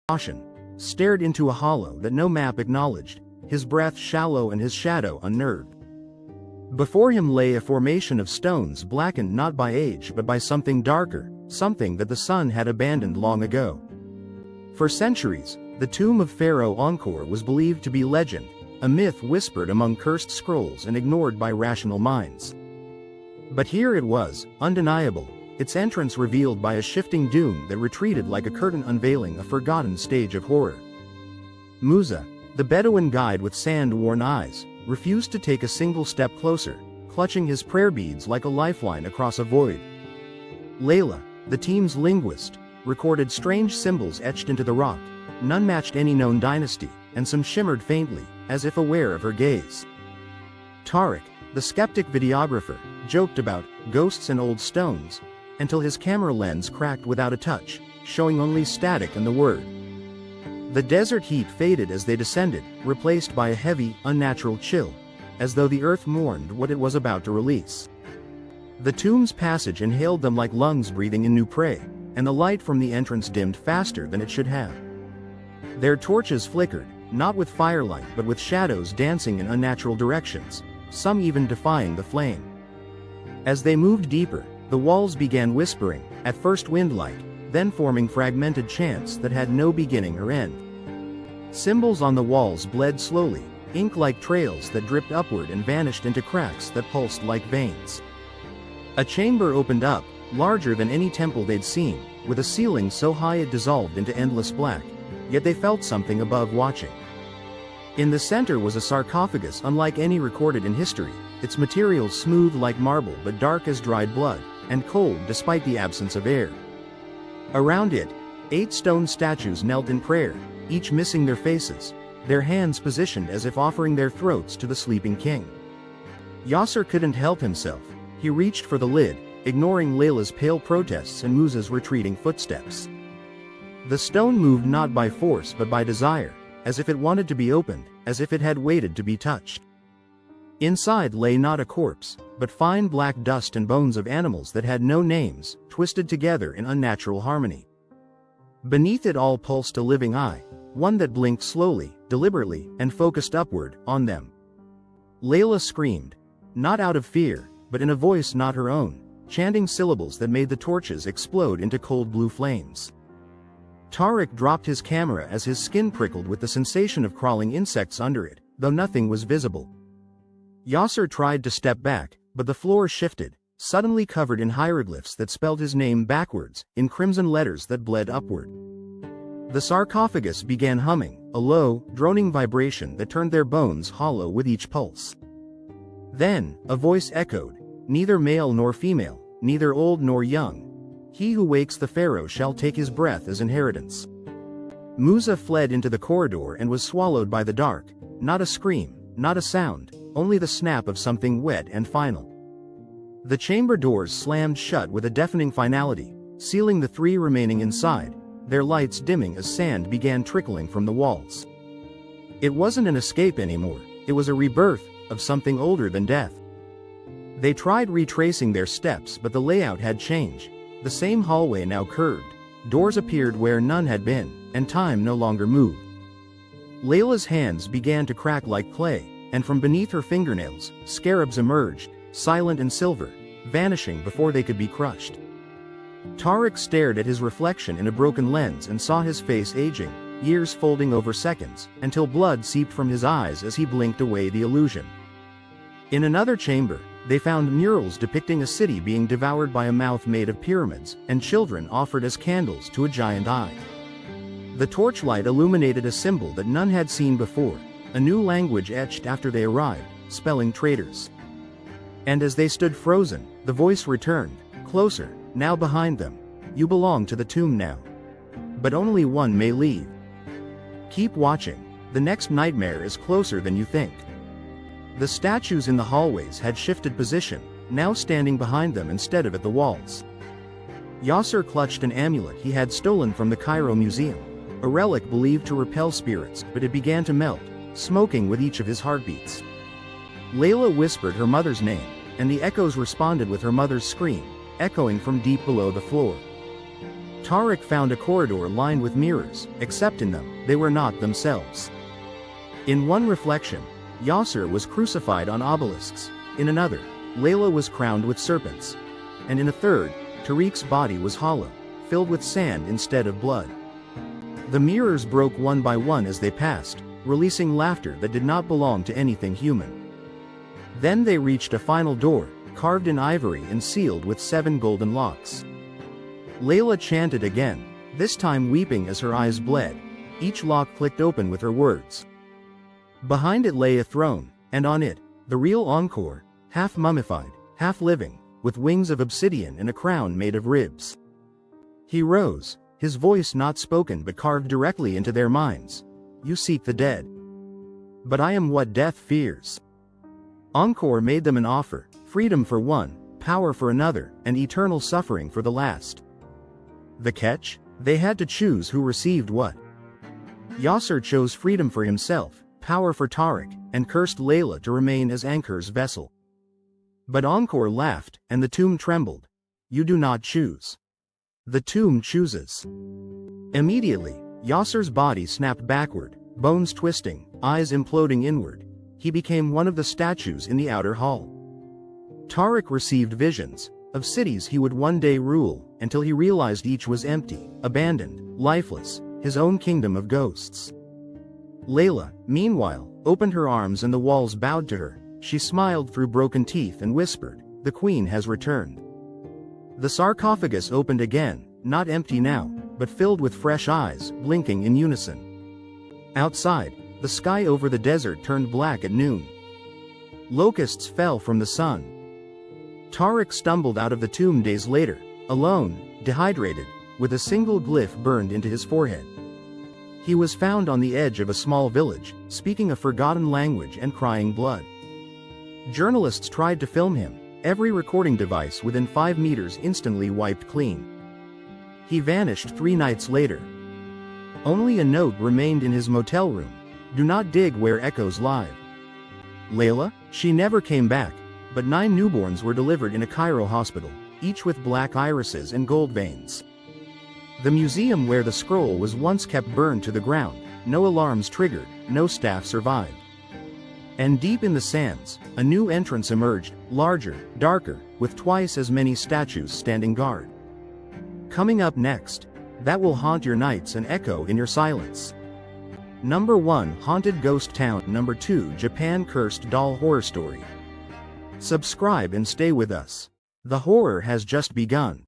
caution, stared into a hollow that no map acknowledged, his breath shallow and his shadow unnerved. Before him lay a formation of stones blackened not by age but by something darker, something that the sun had abandoned long ago. For centuries, the tomb of Pharaoh Angkor was believed to be legend, a myth whispered among cursed scrolls and ignored by rational minds. But here it was, undeniable, its entrance revealed by a shifting dune that retreated like a curtain unveiling a forgotten stage of horror. Musa, the Bedouin guide with sand-worn eyes, refused to take a single step closer, clutching his prayer beads like a lifeline across a void. Layla, the team's linguist, recorded strange symbols etched into the rock, none matched any known dynasty, and some shimmered faintly, as if aware of her gaze. Tariq, the skeptic videographer, joked about ghosts and old stones, until his camera lens cracked without a touch, showing only static and the word. The desert heat faded as they descended, replaced by a heavy, unnatural chill, as though the earth mourned what it was about to release. The tomb's passage inhaled them like lungs breathing in new prey, and the light from the entrance dimmed faster than it should have. Their torches flickered, not with firelight but with shadows dancing in unnatural directions, some even defying the flame. As they moved deeper, the walls began whispering, at first wind-like, then forming fragmented chants that had no beginning or end. Symbols on the walls bled slowly, ink-like trails that dripped upward and vanished into cracks that pulsed like veins. A chamber opened up, larger than any temple they'd seen, with a ceiling so high it dissolved into endless black, yet they felt something above watching. In the center was a sarcophagus unlike any recorded in history, its material smooth like marble but dark as dried blood, and cold despite the absence of air. Around it, 8 stone statues knelt in prayer, each missing their faces, their hands positioned as if offering their throats to the sleeping king. Yasser couldn't help himself. He reached for the lid, ignoring Layla's pale protests and Musa's retreating footsteps. The stone moved not by force but by desire, as if it wanted to be opened, as if it had waited to be touched. Inside lay not a corpse, but fine black dust and bones of animals that had no names, twisted together in unnatural harmony. Beneath it all pulsed a living eye, one that blinked slowly, deliberately, and focused upward, on them. Layla screamed, not out of fear, but in a voice not her own, chanting syllables that made the torches explode into cold blue flames. Tariq dropped his camera as his skin prickled with the sensation of crawling insects under it, though nothing was visible. Yasser tried to step back, but the floor shifted, suddenly covered in hieroglyphs that spelled his name backwards, in crimson letters that bled upward. The sarcophagus began humming, a low, droning vibration that turned their bones hollow with each pulse. Then, a voice echoed, neither male nor female, neither old nor young. He who wakes the pharaoh shall take his breath as inheritance. Musa fled into the corridor and was swallowed by the dark, not a scream, not a sound, only the snap of something wet and final. The chamber doors slammed shut with a deafening finality, sealing the 3 remaining inside, their lights dimming as sand began trickling from the walls. It wasn't an escape anymore, it was a rebirth, of something older than death. They tried retracing their steps but the layout had changed. The same hallway now curved, doors appeared where none had been, and time no longer moved. Layla's hands began to crack like clay, and from beneath her fingernails, scarabs emerged, silent and silver, vanishing before they could be crushed. Tariq stared at his reflection in a broken lens and saw his face aging, years folding over seconds, until blood seeped from his eyes as he blinked away the illusion. In another chamber, they found murals depicting a city being devoured by a mouth made of pyramids, and children offered as candles to a giant eye. The torchlight illuminated a symbol that none had seen before, a new language etched after they arrived, spelling traitors. And as they stood frozen, the voice returned, closer, now behind them. You belong to the tomb now. But only one may leave. Keep watching, the next nightmare is closer than you think. The statues in the hallways had shifted position, now standing behind them instead of at the walls. Yasser clutched an amulet he had stolen from the Cairo Museum, a relic believed to repel spirits, but it began to melt, smoking with each of his heartbeats. Layla whispered her mother's name, and the echoes responded with her mother's scream, echoing from deep below the floor. Tarek found a corridor lined with mirrors, except in them, they were not themselves. In one reflection, Yasser was crucified on obelisks. In another, Layla was crowned with serpents. And in a third, Tariq's body was hollow, filled with sand instead of blood. The mirrors broke one by one as they passed, releasing laughter that did not belong to anything human. Then they reached a final door, carved in ivory and sealed with 7 golden locks. Layla chanted again, this time weeping as her eyes bled. Each lock clicked open with her words. Behind it lay a throne, and on it, the real Encore, half mummified, half living, with wings of obsidian and a crown made of ribs. He rose, his voice not spoken but carved directly into their minds. You seek the dead. But I am what death fears. Encore made them an offer, freedom for one, power for another, and eternal suffering for the last. The catch? They had to choose who received what. Yasser chose freedom for himself, power for Tarek, and cursed Layla to remain as Ankor's vessel. But Encore laughed, and the tomb trembled. You do not choose. The tomb chooses. Immediately, Yasser's body snapped backward, bones twisting, eyes imploding inward. He became one of the statues in the outer hall. Tarek received visions of cities he would one day rule, until he realized each was empty, abandoned, lifeless, his own kingdom of ghosts. Layla, meanwhile, opened her arms and the walls bowed to her. She smiled through broken teeth and whispered, the queen has returned. The sarcophagus opened again, not empty now, but filled with fresh eyes, blinking in unison. Outside, the sky over the desert turned black at noon. Locusts fell from the sun. Tarek stumbled out of the tomb days later, alone, dehydrated, with a single glyph burned into his forehead. He was found on the edge of a small village, speaking a forgotten language and crying blood. Journalists tried to film him, every recording device within 5 meters instantly wiped clean. He vanished 3 nights later. Only a note remained in his motel room, do not dig where echoes live. Layla? She never came back, but 9 newborns were delivered in a Cairo hospital, each with black irises and gold veins. The museum where the scroll was once kept burned to the ground, no alarms triggered, no staff survived. And deep in the sands, a new entrance emerged, larger, darker, with twice as many statues standing guard. Coming up next, that will haunt your nights and echo in your silence. Number 1 Haunted Ghost Town. Number 2 Japan Cursed Doll Horror Story. Subscribe and stay with us. The horror has just begun.